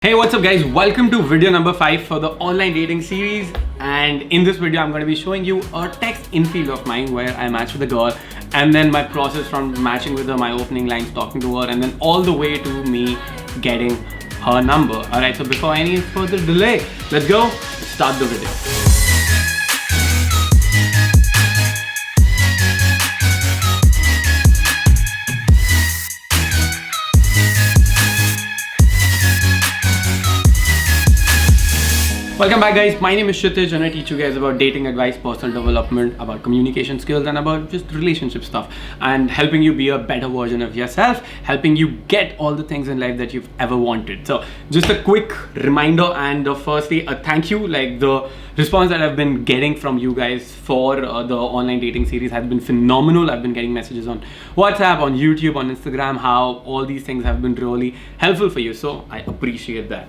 Hey, what's up guys? Welcome to video number 5 for the online dating series, and in this video I'm going to be showing you a text infield of mine where I match with a girl and then my process from matching with her, my opening lines, talking to her, and then all the way to me getting her number. Alright, so before any further delay, let's go start the video. Welcome back guys, my name is Kshitij and I teach you guys about dating advice, personal development, about communication skills and about just relationship stuff and helping you be a better version of yourself, helping you get all the things in life that you've ever wanted. So just a quick reminder and firstly a thank you. Like the response that I've been getting from you guys for the online dating series has been phenomenal. I've been getting messages on WhatsApp, on YouTube, on Instagram, how all these things have been really helpful for you. So I appreciate that.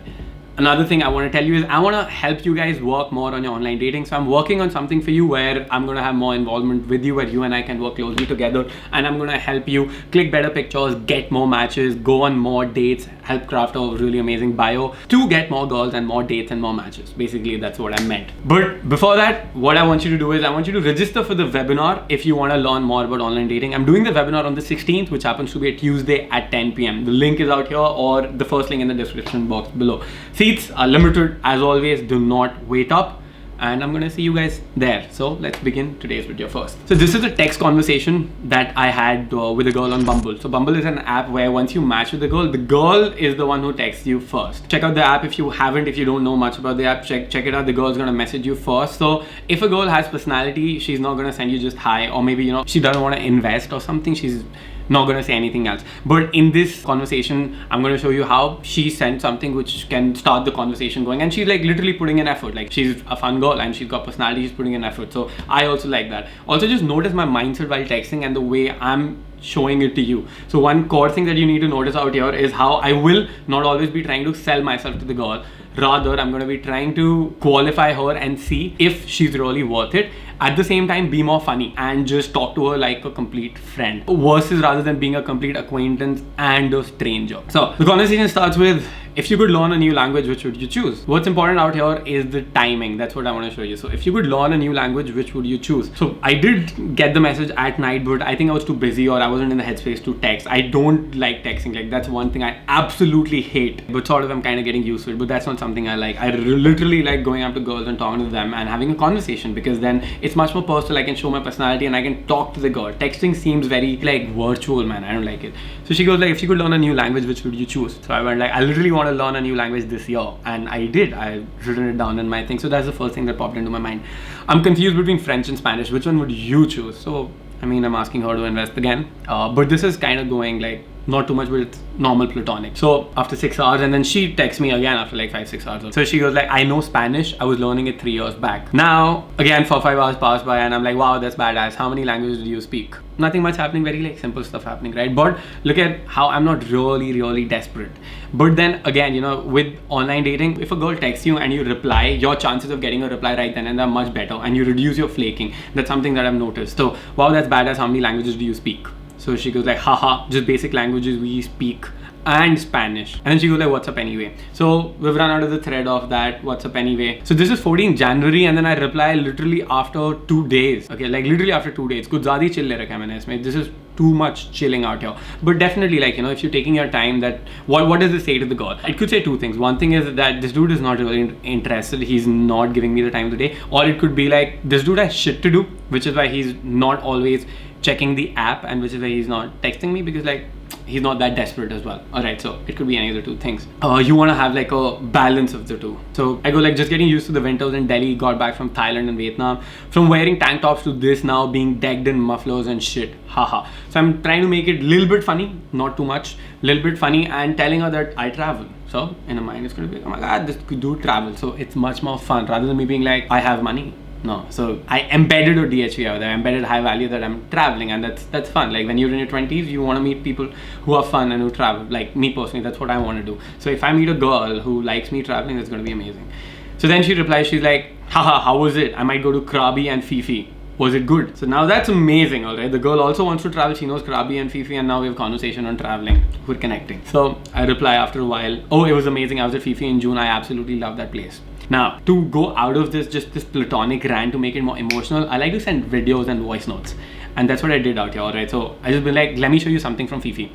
Another thing I want to tell you is I want to help you guys work more on your online dating. So I'm working on something for you where I'm going to have more involvement with you, where you and I can work closely together, and I'm going to help you click better pictures, get more matches, go on more dates, help craft a really amazing bio to get more girls and more dates and more matches. Basically, that's what I meant. But before that, what I want you to do is I want you to register for the webinar if you want to learn more about online dating. I'm doing the webinar on the 16th, which happens to be a Tuesday at 10 p.m. The link is out here or the first link in the description box below. Seats are limited as always, do not wait up, and I'm gonna see you guys there. So let's begin today's video first. So this is a text conversation that I had with a girl on Bumble. So Bumble is an app where once you match with the girl is the one who texts you first. Check out the app if you haven't, if you don't know much about the app, check it out. The girl's gonna message you first. So if a girl has personality, she's not gonna send you just hi, or maybe she doesn't want to invest or something, she's not gonna say anything else. But in this conversation, I'm gonna show you how she sent something which can start the conversation going, and she's like literally putting in effort. Like she's a fun girl and she's got personality, she's putting in effort. So I also like that. Also, just notice my mindset while texting and the way I'm showing it to you. So one core thing that you need to notice out here is how I will not always be trying to sell myself to the girl. Rather, I'm going to be trying to qualify her and see if she's really worth it. At the same time, be more funny and just talk to her like a complete friend versus rather than being a complete acquaintance and a stranger. So the conversation starts with, if you could learn a new language, which would you choose? What's important out here is the timing. That's what I want to show you. So if you could learn a new language, which would you choose? So I did get the message at night, but I think I was too busy or I wasn't in the headspace to text. I don't like texting. Like that's one thing I absolutely hate, but sort of I'm kind of getting used to it. But that's not something I like. I literally like going up to girls and talking to them and having a conversation, because then it's much more personal. I can show my personality and I can talk to the girl. Texting seems very like virtual, man. I don't like it. So she goes like, if you could learn a new language, which would you choose? So I went like, I literally want to learn a new language this year, and I did. I've written it down in my thing. So that's the first thing that popped into my mind. I'm confused between French and Spanish. Which one would you choose? So I mean, I'm asking her to invest again, but this is kind of going like not too much, but it's normal platonic. So after 6 hours, and then she texts me again after like 5-6 hours. So she goes like, I know Spanish, I was learning it 3 years back. Now again 4-5 hours pass by and I'm like, wow, that's badass. How many languages do you speak? Nothing much happening, very like simple stuff happening, right? But look at how I'm not really desperate. But then again, with online dating, if a girl texts you and you reply, your chances of getting a reply right then and there are much better, and you reduce your flaking. That's something that I've noticed. So wow, that's badass. How many languages do you speak? So she goes like, haha, just basic languages we speak and Spanish. And then she goes like, what's up anyway? So we've run out of the thread of that, what's up anyway. So this is 14th January, and then I reply literally after 2 days. Okay, like literally after 2 days. Kuch zyada hi chill le rakha hai maine isme. This is too much chilling out here. But definitely, like, if you're taking your time, that what does this say to the girl? It could say two things. One thing is that this dude is not really interested, he's not giving me the time of the day. Or it could be like, this dude has shit to do, which is why he's not always checking the app, and which is why he's not texting me, because like he's not that desperate as well. Alright, so it could be any of the two things. You want to have like a balance of the two. So I go like, just getting used to the winters in Delhi, got back from Thailand and Vietnam, from wearing tank tops to this now being decked in mufflers and shit, haha. So I'm trying to make it a little bit funny, not too much, little bit funny, and telling her that I travel. So in her mind it's going to be, oh my god, this dude travel. So it's much more fun rather than me being like, I have money. No, so I embedded a DHV out there. I embedded high value that I'm traveling, and that's fun. Like when you're in your 20s, you want to meet people who are fun and who travel. Like me personally, that's what I want to do. So if I meet a girl who likes me traveling, that's going to be amazing. So then she replies, she's like, haha, how was it? I might go to Krabi and Fifi. Was it good? So now that's amazing, alright? The girl also wants to travel. She knows Krabi and Fifi, and now we have conversation on traveling. We're connecting. So I reply after a while, oh, it was amazing. I was at Fifi in June. I absolutely love that place. Now, to go out of this, just this platonic rant, to make it more emotional, I like to send videos and voice notes. And that's what I did out here, alright? So I just been like, let me show you something from Fifi.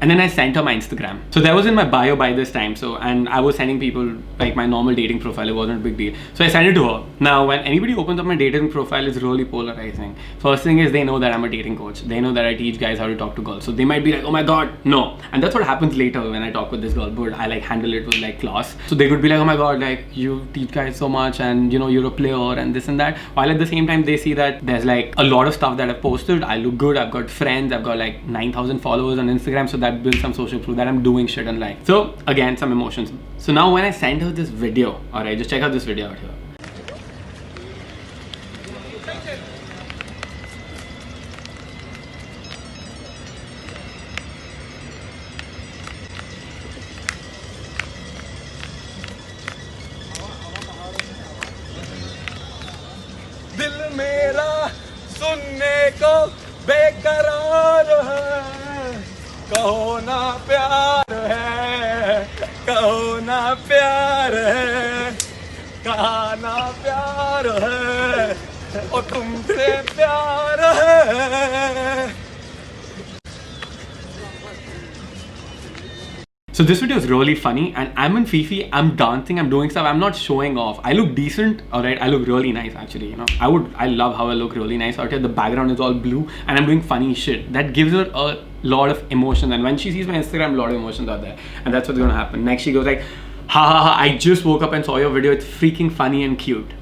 And then I sent her my Instagram. So that was in my bio by this time. So, and I was sending people like my normal dating profile. It wasn't a big deal. So I sent it to her. Now, when anybody opens up my dating profile, it's really polarizing. First thing is they know that I'm a dating coach. They know that I teach guys how to talk to girls. So they might be like, oh my God, no. And that's what happens later when I talk with this girl, but I like handle it with like class. So they could be like, oh my God, like you teach guys so much and you know, you're a player and this and that. While at the same time, they see that there's like a lot of stuff that I've posted. I look good. I've got friends. I've got like 9,000 followers on Instagram. So that builds some social proof that I'm doing shit in life. So again, some emotions. So now when I sent her this video, alright, just check out this video out here. दिल मेरा सुनने को बेकरार है कहो ना प्यार है कहो ना प्यार है कहा ना प्यार है और तुमसे प्यार है. So this video is really funny and I'm in Fifi, I'm dancing, I'm doing stuff, I'm not showing off. I look decent, alright, I look really nice actually, you know. I love how I look really nice out here. The background is all blue and I'm doing funny shit. That gives her a lot of emotion, and when she sees my Instagram, a lot of emotions are there. And that's what's gonna happen. Next she goes like, ha ha ha, I just woke up and saw your video, it's freaking funny and cute.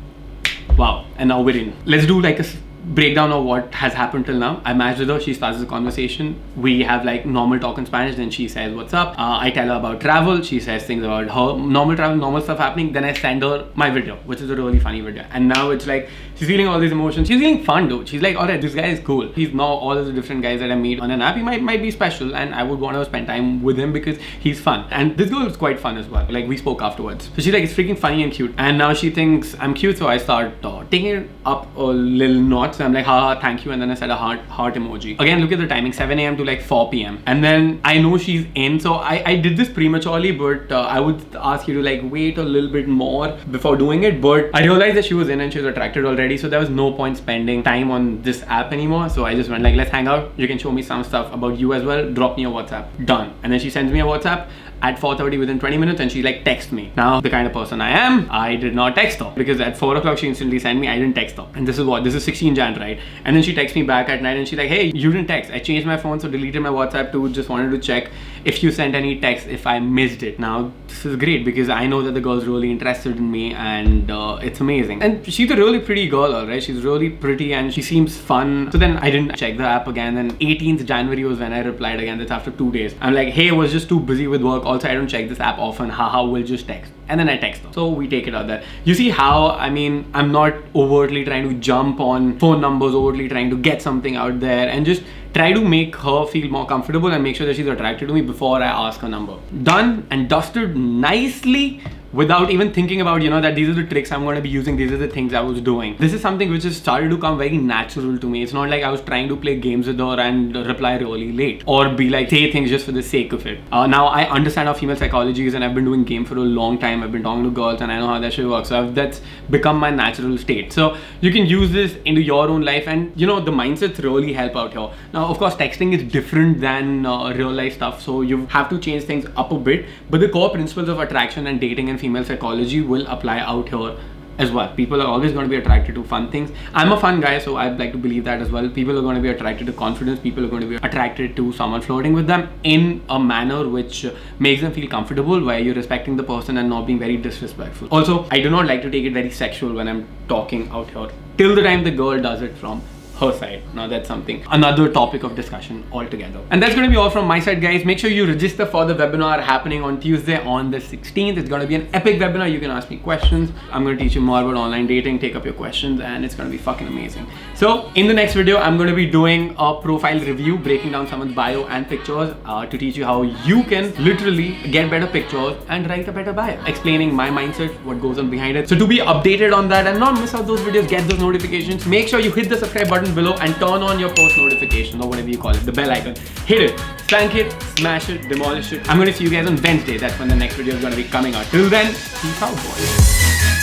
Wow, and now we're in. Let's do like a breakdown of what has happened till now. I matched with her, she starts the conversation. We have like normal talk in Spanish, then she says what's up. I tell her about travel, she says things about her normal travel, normal stuff happening. Then I send her my video, which is a really funny video. And now it's like, she's feeling all these emotions. She's feeling fun, dude. She's like, alright, this guy is cool. He's now all of the different guys that I meet on an app. He might be special and I would want to spend time with him because he's fun. And this girl is quite fun as well. Like we spoke afterwards. So she's like, it's freaking funny and cute. And now she thinks I'm cute, so I start taking it up a little notch. So I'm like, haha, thank you. And then I said a heart emoji. Again, look at the timing, 7 a.m. to like 4 p.m. And then I know she's in. So I did this prematurely, but I would ask you to like wait a little bit more before doing it. But I realized that she was in and she was attracted already. So there was no point spending time on this app anymore. So I just went like, let's hang out. You can show me some stuff about you as well. Drop me a WhatsApp. Done. And then she sends me a WhatsApp at 4:30 within 20 minutes and she like text me. Now the kind of person I am, I did not text her because at 4 o'clock she instantly sent me, I didn't text her. And this is 16 Jan, right? And then she texts me back at night and she's like, hey, you didn't text. I changed my phone, so deleted my WhatsApp too. Just wanted to check if you sent any text, if I missed it. Now this is great because I know that the girl's really interested in me and it's amazing. And she's a really pretty girl, alright? She's really pretty and she seems fun. So then I didn't check the app again. Then 18th January was when I replied again. That's after 2 days. I'm like, hey, I was just too busy with work. Also, I don't check this app often. Haha, we'll just text. And then I text her. So we take it out there. You see how, I mean, I'm not overtly trying to jump on phone numbers, overtly trying to get something out there, and just try to make her feel more comfortable and make sure that she's attracted to me before I ask her number. Done and dusted nicely without even thinking about, you know, that these are the tricks I'm going to be using, these are the things I was doing. This is something which has started to come very natural to me. It's not like I was trying to play games with her and reply really late or be like, say things just for the sake of it. Now I understand how female psychology is and I've been doing game for a long time. I've been talking to girls and I know how that shit works. So that's become my natural state. So you can use this into your own life and, you know, the mindsets really help out here. Now, of course, texting is different than real life stuff. So you have to change things up a bit, but the core principles of attraction and dating and female psychology will apply out here as well. People are always going to be attracted to fun things. I'm a fun guy, so I'd like to believe that as well. People are going to be attracted to confidence. People are going to be attracted to someone flirting with them in a manner which makes them feel comfortable, where you're respecting the person and not being very disrespectful. Also, I do not like to take it very sexual when I'm talking out here, till the time the girl does it from her side. Now that's something, another topic of discussion altogether. And that's going to be all from my side, guys. Make sure you register for the webinar happening on Tuesday on the 16th. It's going to be an epic webinar. You can ask me questions. I'm going to teach you more about online dating, take up your questions, and it's going to be fucking amazing. So in the next video, I'm going to be doing a profile review, breaking down someone's bio and pictures to teach you how you can literally get better pictures and write a better bio, explaining my mindset, what goes on behind it. So to be updated on that and not miss out those videos, get those notifications, make sure you hit the subscribe button below and turn on your post notifications, or whatever you call it, the bell icon. Hit it, spank it, smash it, demolish it. I'm going to see you guys on Wednesday. That's when the next video is going to be coming out. Till then, peace out, boys.